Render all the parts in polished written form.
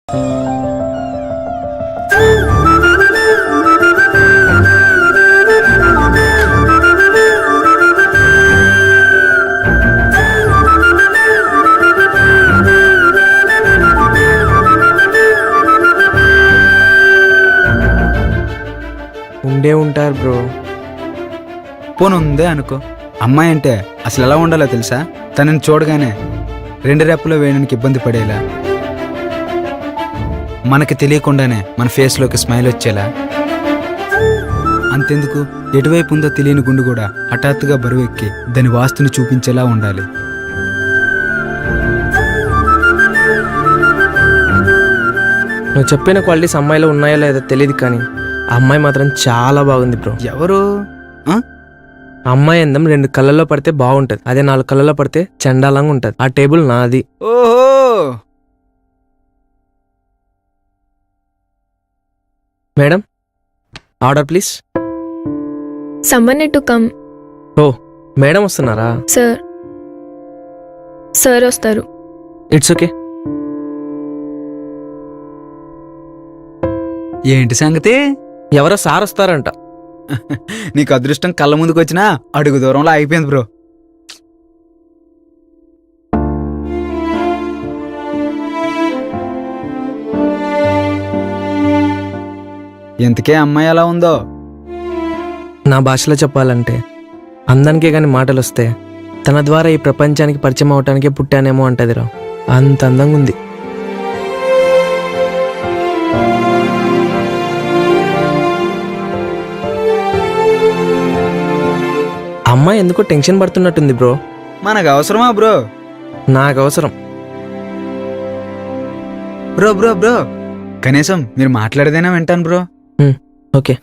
ఉండే ఉంటారు బ్రో. పోను ఉందే అనుకో. అమ్మాయి అంటే అసలు ఎలా ఉండాలో తెలుసా? తనని చూడగానే 2 రెప్పలో వేయడానికి ఇబ్బంది పడేలా, మనకి తెలియకుండానే మన ఫేస్లోకి స్మైల్ వచ్చేలా, అంతెందుకు ఎటువైపు ఉందో తెలియని గుండు కూడా హఠాత్తుగా బరువు ఎక్కి దాని వాస్తుని చూపించేలా ఉండాలి. నువ్వు చెప్పిన క్వాలిటీస్ అమ్మాయిలో ఉన్నాయో లేదో తెలియదు, కానీ ఆ అమ్మాయి మాత్రం చాలా బాగుంది బ్రో. ఎవరు? అమ్మాయి అందం 2 కళ్ళల్లో పడితే బాగుంటది, అదే 4 కళ్ళల్లో పడితే చండాలంగా ఉంటది. ఆ టేబుల్ నాది. ఓహో, madam order please. Someone need to come. ఓ మేడం వస్తున్నారా? సార్ వస్తారు. It's okay. ఏంటి సంగతి? ఎవరో సార్ వస్తారంట. నీకు అదృష్టం కళ్ళ ముందుకు వచ్చినా అడుగు దూరంలో అయిపోయింది బ్రో. ఎంతకే అమ్మాయి ఎలా ఉందో? నా భాషలో చెప్పాలంటే అందానికే కానీ మాటలు వస్తే తన ద్వారా ఈ ప్రపంచానికి పరిచయం అవటానికే పుట్టానేమో అంటదిరా. అంత అందంగా ఉంది. అమ్మాయి ఎందుకో టెన్షన్ పడుతున్నట్టుంది బ్రో. మనకు అవసరమా బ్రో? నాకు అవసరం. బ్రో బ్రో బ్రో కనీసం మీరు మాట్లాడేదైనా వింటాను బ్రో. ఓకే.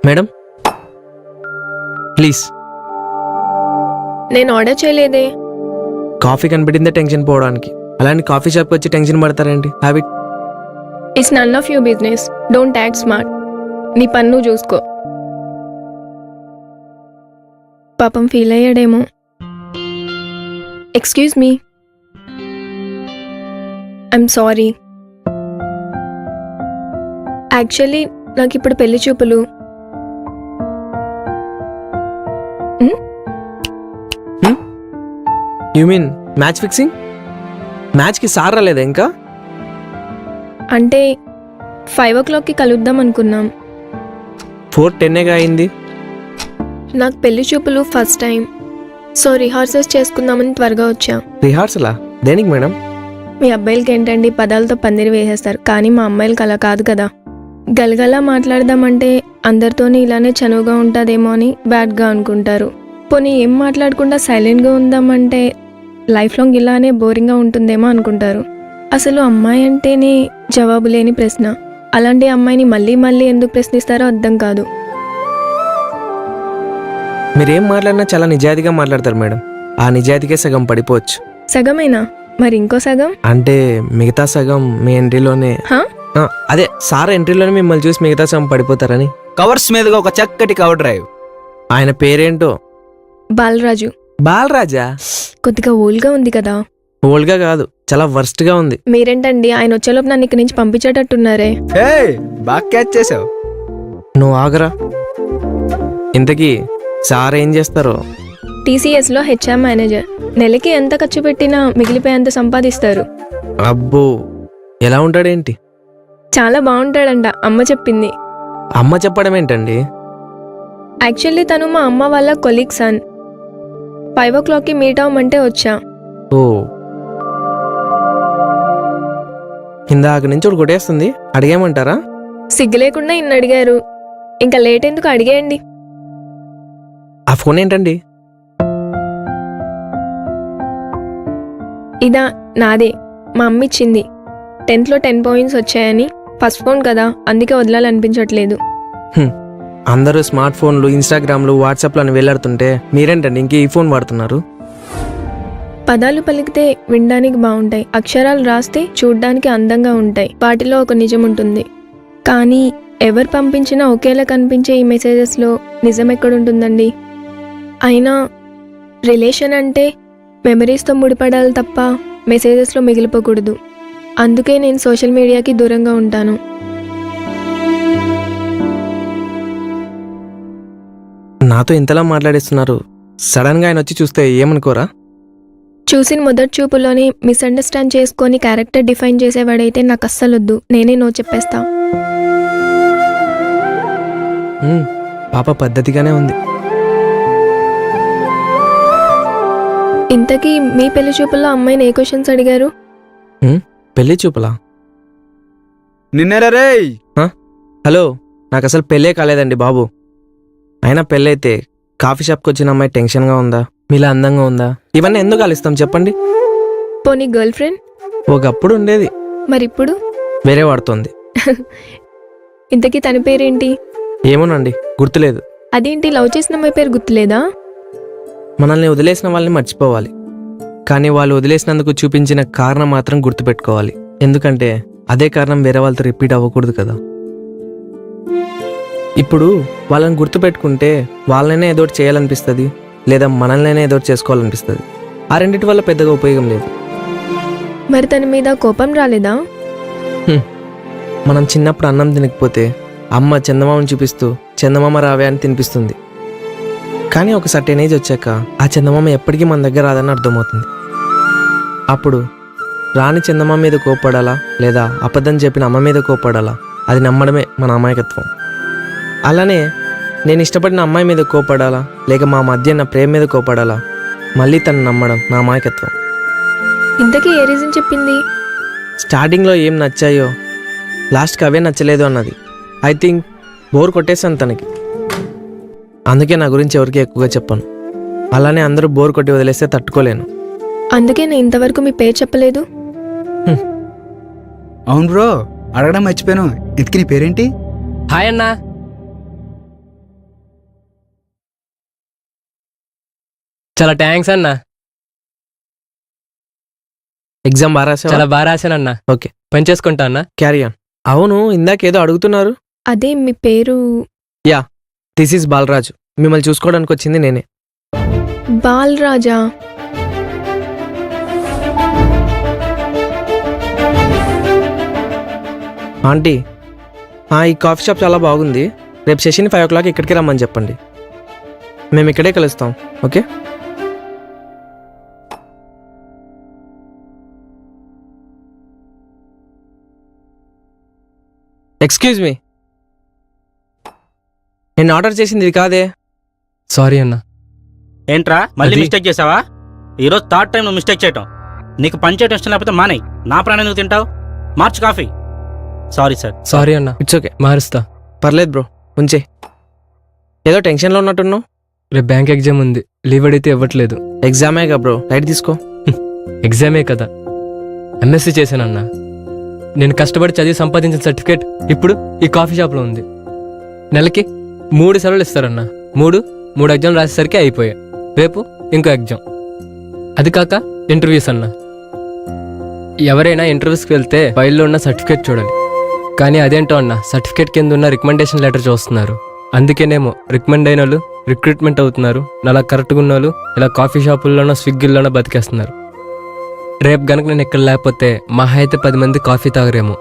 Madam please. నేను ఆర్డర్ చేయలేదే. కాఫీ కనిపెట్టిందే టెన్షన్ పోవడానికి, అలాంటి కాఫీ షాప్కి వచ్చి టెన్షన్ పడతారేంటి? Habit. It's none of your business. Don't act smart. నీ పన్ను చూసుకో. పాపం ఫీల్ అయ్యాడేమో. Excuse me. I'm sorry. Actually నాకు ఇప్పుడు పెళ్లి చూపులు. You mean match fixing? మ్యాచ్కి సార్ రాలేదా ఇంకా? అంటే 5 o'clockకి కలుద్దాం అనుకున్నాం. 4:10 అయింది. నాకు పెళ్లి చూపులు ఫస్ట్ టైం, సో రిహార్సల్స్ చేసుకుందామని త్వరగా వచ్చా. రిహార్సలా? దేనికి మేడం? మీ అబ్బాయిలకి ఏంటండి పదాలతో పందిరి వేసేస్తారు, కానీ మా అమ్మాయిలకి అలా కాదు కదా. గలగలా మాట్లాడదామంటే అందరితోనే ఇలానే చనువుగా ఉంటుందేమో అని బ్యాడ్గా అనుకుంటారు. పోనీ ఏం మాట్లాడకుండా సైలెంట్గా ఉందామంటే లైఫ్ లాంగ్ ఇలానే బోరింగ్గా ఉంటుందేమో అనుకుంటారు. అసలు అమ్మాయి అంటేనే జవాబు లేని ప్రశ్న. అలాంటి అమ్మాయిని మళ్ళీ మళ్ళీ ఎందుకు ప్రశ్నిస్తారో అర్థం కాదు. మీరేం మాట్లాడినా చాలా నిజాయితీగా మాట్లాడతారు మేడం. ఆ నిజాయితీకే సగం పడిపోవచ్చు. సగమేనా? మరి ఇంకో సగం? అంటే మిగతా సగం మీ ఎంట్రీలోనే. అదే సార్ ఎంట్రీలోనే మిమ్మల్ని చూసి మిగతా సగం పడిపోతారని. కవర్స్ మీదుగా ఒక చక్కటి కవర్ డ్రైవ్. ఆయన పేరేంటో? బాలరాజు. బాలరాజా? కొద్దిగా ఓల్గా ఉంది కదా. ఓల్గా కాదు, చాలా వర్స్ట్ గా ఉంది. మీరేంటండి ఆయన వచ్చేలోపు నన్ను ఇక్కడి నుంచి పంపించేటట్టున్నారే. బాగా క్యాచ్ చేసావు. నువ్వు ఆగరా. ఇంతకీ సార్ ఏం చేస్తారో? TCSలో HR మేనేజర్. నెలకి ఎంత ఖర్చు పెట్టినా మిగిలిపోయేంత సంపాదిస్తారు. అబ్బో, ఎలా ఉంటాడేంటి? చాలా బాగుంటాడంట, అమ్మ చెప్పింది. అమ్మ చెప్పడం ఏంటండి? యాక్చువల్లీ తను మా అమ్మ వాళ్ళ కొలీగ్ సన్. 5 o'clockకి మీట్ అవ్వమంటే వచ్చా. ఓ, ఇందాక నుంచి ఒకటి కొట్టేస్తుంది, అడిగేమంటారా? సిగ్గు లేకుండా ఇన్ని అడిగారు, ఇంకా లేట్ ఎందుకు, అడిగేయండి. ఆ ఫోన్ ఏంటండి? ఇదా? నాదే, మా అమ్మ ఇచ్చింది. 10th లో 10 points వచ్చాయని. ఫస్ట్ ఫోన్ కదా, అందుకే వదలాలనిపించట్లేదు. అందరూ స్మార్ట్ ఫోన్లు, ఇన్స్టాగ్రామ్లు, వాట్సాప్లు అని వెళ్ళాడుతుంటే మీరేంటండి ఇంకే ఈ ఫోన్ వాడుతున్నారు? పదాలు పలికితే వినడానికి బాగుంటాయి, అక్షరాలు రాస్తే చూడ్డానికి అందంగా ఉంటాయి. వాటిలో ఒక నిజం ఉంటుంది. కానీ ఎవరు పంపించినా ఒకేలా కనిపించే ఈ మెసేజెస్లో నిజం ఎక్కడుంటుందండి? అయినా రిలేషన్ అంటే మెమరీస్తో ముడిపడాలి తప్ప మెసేజెస్లో మిగిలిపోకూడదు. అందుకే నేను సోషల్ మీడియాకి దూరంగా ఉంటాను. నాతో ఇంతలా మాట్లాడేస్తున్నారు, సడన్గా ఆయన వచ్చి చూస్తే ఏమనుకోరా? చూసిన మొదటి చూపులోనే మిస్అండర్స్టాండ్ చేసుకొని క్యారెక్టర్ డిఫైన్ చేసేవాడైతే నాకు అస్సలొద్దు. నేనే నో చెప్పేస్తా. పాప పద్ధతిగానే ఉంది. ఇంతకీ మీ పెళ్లి చూపుల్లో అమ్మాయిని ఏ క్వశ్చన్స్ అడిగారు? పెళ్లి చూపులా? నిన్నేరా రేయ్. హలో, నాకు అసలు పెళ్ళే కాలేదండి బాబు. అయినా పెళ్ళైతే కాఫీ షాప్కి వచ్చిన అమ్మాయి టెన్షన్గా ఉందా, మీలా అందంగా ఉందా, ఇవన్నీ ఎందుకు కలుస్తాం చెప్పండి? పోనీ గర్ల్ ఫ్రెండ్? ఒకప్పుడు ఉండేది, మరిప్పుడు వేరే వాడుతోంది. ఇంతకీ తన పేరేంటి? ఏమోనండి, గుర్తులేదు. అదేంటి, లవ్ చేసిన అమ్మాయి పేరు గుర్తులేదా? మనల్ని వదిలేసిన వాళ్ళని మర్చిపోవాలి, కానీ వాళ్ళు వదిలేసినందుకు చూపించిన కారణం మాత్రం గుర్తుపెట్టుకోవాలి. ఎందుకంటే అదే కారణం వేరే వాళ్ళతో రిపీట్ అవ్వకూడదు కదా. ఇప్పుడు వాళ్ళని గుర్తుపెట్టుకుంటే వాళ్ళనే ఏదోటి చేయాలనిపిస్తుంది, లేదా మనల్నే ఏదోటి చేసుకోవాలనిపిస్తుంది. ఆ రెండింటి వల్ల పెద్దగా ఉపయోగం లేదు. మరి తన మీద కోపం రాలేదా? మనం చిన్నప్పుడు అన్నం తినకపోతే అమ్మ చందమామని చూపిస్తూ చందమామ రావే అని తినిపిస్తుంది. కానీ ఒక సర్టెన్ ఏజ్ వచ్చాక ఆ చందమామ ఎప్పటికీ మన దగ్గర రాదని అర్థమవుతుంది. అప్పుడు రాని చందమామ మీద కోప్పడాలా, లేదా అబద్ధం చెప్పిన అమ్మ మీద కోప్పడాలా, అది నమ్మడమే మన అమాయకత్వం. అలానే నేను ఇష్టపడిన అమ్మాయి మీద కోపడాలా, లేక మా మధ్య నా ప్రేమ మీద కోపడాలా, మళ్ళీ తను నమ్మడం నా అమాయకత్వం. ఇంతకీ ఏ రీజన్ చెప్పింది? స్టార్టింగ్లో ఏం నచ్చాయో లాస్ట్కి అవే నచ్చలేదు అన్నది. ఐ థింక్ బోర్ కొట్టేశాను తనకి. అందుకే నా గురించి ఎవరికి ఎక్కువగా చెప్పను. అలానే అందరూ బోర్ కొట్టి వదిలేస్తే తట్టుకోలేను. అందుకే నేను ఇంతవరకు మీ పేరు చెప్పలేదు. అవును బ్రో, అడగడం మర్చిపోయాను. ఇంతకీ నీ పేరేంటి? హాయ్ అన్నా. చాలా థ్యాంక్స్ అన్నా. ఎగ్జామ్ బాగా రాసావా? చాలా బాగా రాశానన్నా. ఓకే, పని చేసుకుంటా అన్నా. Carry on. అవును, ఇందాకేదో అడుగుతున్నారు. అదే మీ పేరు? This is Balaraju. మిమ్మల్ని చూసుకోవడానికి వచ్చింది నేనే. బాలరాజా? ఆంటీ, ఈ కాఫీ షాప్ చాలా బాగుంది. రేపు సెషన్ 5 o'clock ఇక్కడికి రమ్మని చెప్పండి. మేము ఇక్కడే కలుస్తాం. ఓకే? ఎక్స్క్యూజ్ మీ, నేను ఆర్డర్ చేసింది ఇది కాదే. సారీ అన్నా. ఏంట్రా మళ్ళీ అది- మిస్టేక్ చేసావా? ఈరోజు థర్డ్ టైం నువ్వు మిస్టేక్ చేయటం. నీకు పని చేయటం ఇష్టం లేకపోతే మానేయ్. నా ప్రాణం ఎందుకు తింటావు? March coffee. Sorry sir. Sorry అన్నా, ఇట్స్ ఓకే, మారుస్తా. పర్లేదు బ్రో, ఉంచే. ఏదో టెన్షన్లో ఉన్నట్టున్నావు. రేపు బ్యాంక్ ఎగ్జామ్ ఉంది, లీవ్ అడిగితే ఇవ్వట్లేదు. ఎగ్జామేగా బ్రో, లైట్ తీసుకో. ఎగ్జామే కదా. ఎంఎస్సీ చేశానన్నా. నేను కష్టపడి చదివి సంపాదించిన సర్టిఫికేట్ ఇప్పుడు ఈ కాఫీ షాప్లో ఉంది. నెలకి 3 సెలవులు ఇస్తారన్నా. 3 ఎగ్జామ్ రాసేసరికి అయిపోయాయి. రేపు ఇంకో ఎగ్జామ్, అది కాక ఇంటర్వ్యూస్ అన్నా. ఎవరైనా ఇంటర్వ్యూస్కి వెళ్తే ఫైల్లో ఉన్న సర్టిఫికేట్ చూడాలి. కానీ అదేంటో అన్నా, సర్టిఫికేట్ కింద ఉన్న రికమెండేషన్ లెటర్ చూస్తున్నారు. అందుకేనేమో రికమెండ్ అయిన వాళ్ళు రిక్రూట్మెంట్ అవుతున్నారు. అలా కరెక్ట్గా ఉన్న వాళ్ళు ఇలా కాఫీ షాపుల్లోనో స్విగ్గీల్లోనో బతికేస్తున్నారు. రేపు గనక నేను ఇక్కడ లేకపోతే మహా అయితే 10 మంది కాఫీ తాగరేమో.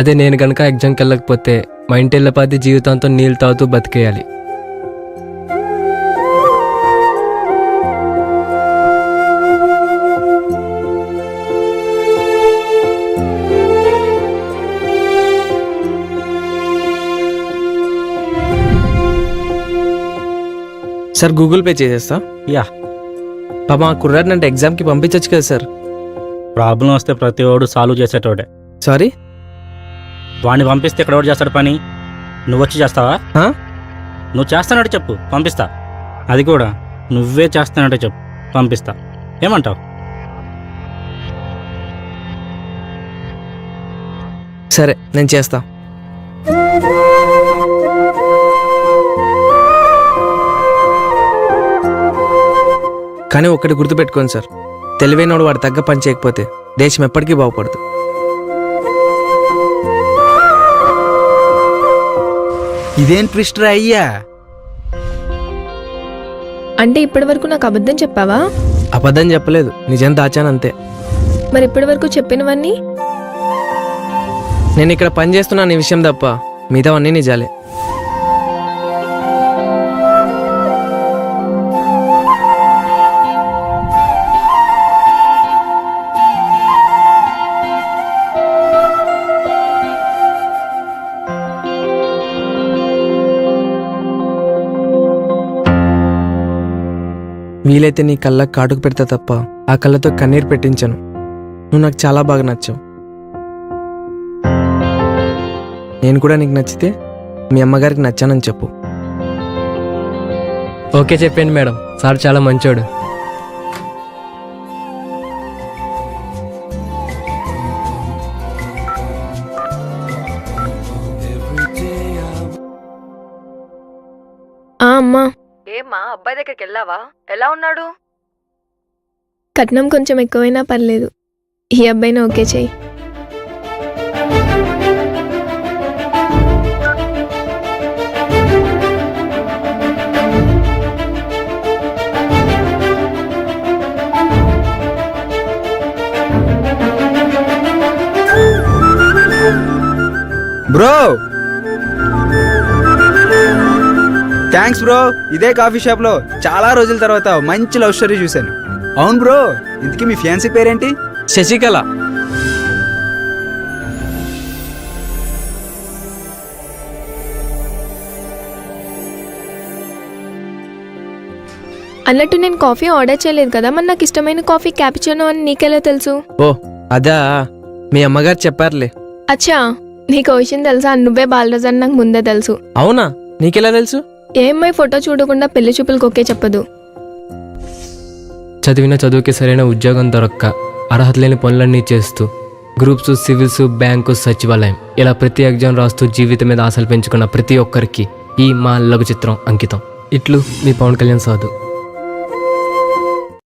అదే నేను గనక ఎగ్జామ్కి వెళ్ళకపోతే మా ఇంటి వెళ్ళపాది జీవితాంతో నీళ్ళు తాగుతూ బతికేయాలి. సార్ గూగుల్ పే చేసేస్తా. యా. పాప మా కుర్రాడిని అంటే ఎగ్జామ్కి పంపించచ్చు కదా సార్. ప్రాబ్లం వస్తే ప్రతి వాడు సాల్వ్ చేసేటోడే. సారీ. వాడిని పంపిస్తే ఇక్కడ వాడు చేస్తాడు పని. నువ్వు వచ్చి చేస్తావా? ఆ? నువ్వు చేస్తానంటే చెప్పు, పంపిస్తా. అది కూడా నువ్వే చేస్తానంటే చెప్పు, పంపిస్తా. ఏమంటావు? సరే, నేను చేస్తా. కానీ ఒక్కటి గుర్తుపెట్టుకోండి సార్, తెలివైనోడు వాడు తగ్గ పని చేయకపోతే దేశం ఎప్పటికీ బాగుపడదు. ఇదేం ట్విస్టర్ అయ్యా? అంటే ఇప్పటి వరకు నాకు అబద్ధం చెప్పావా? అబద్ధం చెప్పలేదు, నిజం దాచాను అంతే. మరి ఇప్పటి వరకు చెప్పినవన్నీ? నేను ఇక్కడ పని చేస్తున్నాను ఈ విషయం తప్ప మిగతావన్నీ నిజాలే. వీలైతే నీ కళ్ళకు కాటుకు పెడతా తప్ప ఆ కళ్ళతో కన్నీరు పెట్టించను. నువ్వు నాకు చాలా బాగా నచ్చావు. నేను కూడా నీకు నచ్చితే మీ అమ్మగారికి నచ్చానని చెప్పు. ఓకే చెప్పండి మేడం, సార్ చాలా మంచోడు. అమ్మా, ఏమ్మా అబ్బాయి దగ్గరికి వెళ్ళావా? ఎలా ఉన్నాడు? కట్నం కొంచెం ఎక్కువైనా పర్లేదు, ఈ అబ్బాయిని ఓకే చెయ్యి. Bro thanks bro. ఇదే కాఫీ షాప్లో చాలా రోజుల తర్వాత మంచి లవ్ స్టోరీ చూశాను. అవును బ్రో, ఇంతకీ మీ ఫ్యాన్సీ పేరేంటి? శశికళ. అన్నట్టు నేను కాఫీ ఆర్డర్ చేయలేదు కదా, మరి నాకు ఇష్టమైన కాఫీ క్యాపుచినో అని నీకెలా తెలుసు? ఓ అదా, మీ అమ్మగారు చెప్పారులే. అచ్చా, నీకు ఓ విషయం తెలుసా? నువ్వే బాలరాజు అని నాకు ముందే తెలుసు. అవునా, నీకెలా తెలుసు? ఏ అమ్మాయి ఫోటో చూడకుండా పెళ్లి చూపులకు ఓకే చెప్పదు. చదివిన చదువుకి సరైన ఉద్యోగం దొరక్క అర్హత లేని పనులన్నీ చేస్తూ గ్రూప్స్, సివిల్స్, బ్యాంకు, సచివాలయం ఇలా ప్రతి ఎగ్జామ్ రాస్తూ జీవితం మీద ఆశలు పెంచుకున్న ప్రతి ఒక్కరికి ఈ మా లఘు చిత్రం అంకితం. ఇట్లు మీ పవన్ కళ్యాణ్ సాధు.